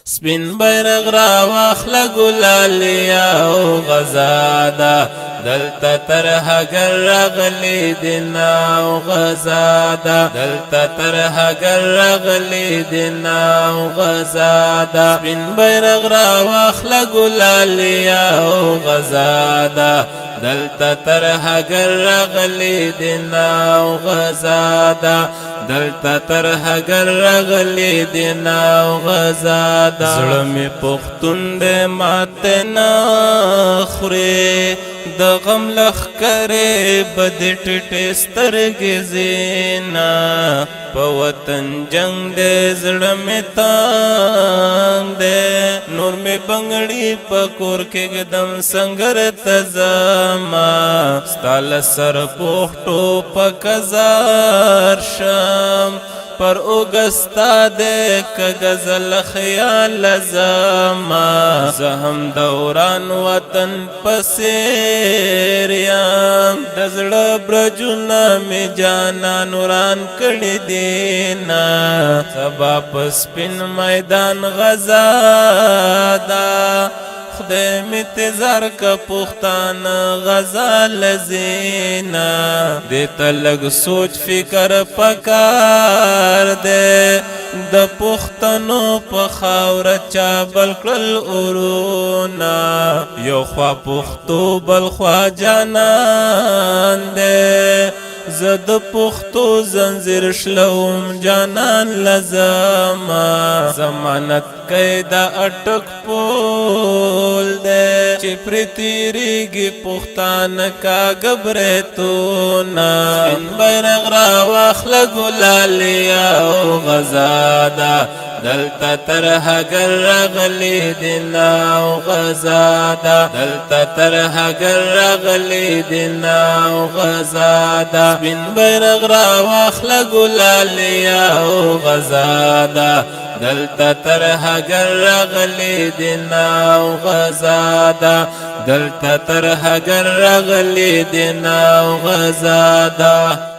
سپین بیرغ را واخله ګلالیا او غزا ده دلته ترهګر راغلی دینا او غزا ده دلته ترهګر راغلی دینا او غزا ده سپین بیرغ را واخله ګلالیا او غزا ده دلته ترهګر راغلی دینا او غزا ده دلته ترهګر راغلی دینا او غزا ده زړه مې پښتون دی ماته نه خوري د غم لښکرې بد ټټې سترګې زینا په وطن جنگ دی زړه مې تنګ دی نور مې بنګړي په کور کې ږدم سنګر ته ځمه ستا له سر پوښتو په کزار شم پر اوگستا دے که گزل خیال زما زهم دوران وطن پسیر یم دزڑ برجونا می جانا نوران کڑی دینا سبا پسپن میدان غزا دا خدای می تزار کا پختان غزا لزینا دیتا لگ سوچ فکر پکار دے د پختنو پخاور چا بلکل اورونا یو خوا پختو بل خوا جانان دے زد پختو زنزیر شلوم جانان لزما زمانت قیدا اٹک پول دے چی پریتیریگی پختان کا گبریتونا سپین بیرغ را واخل گلالیا او غزادا دلتا ترهګر راغلی دینا او غزا ده دلتا ترهګر راغلی دینا او غزا ده سپین بیرغ را واخله ګلالیا او غزا ده دلتا ترهګر راغلی دینا او غزا ده دلتا ترهګر راغلی دینا او غزا ده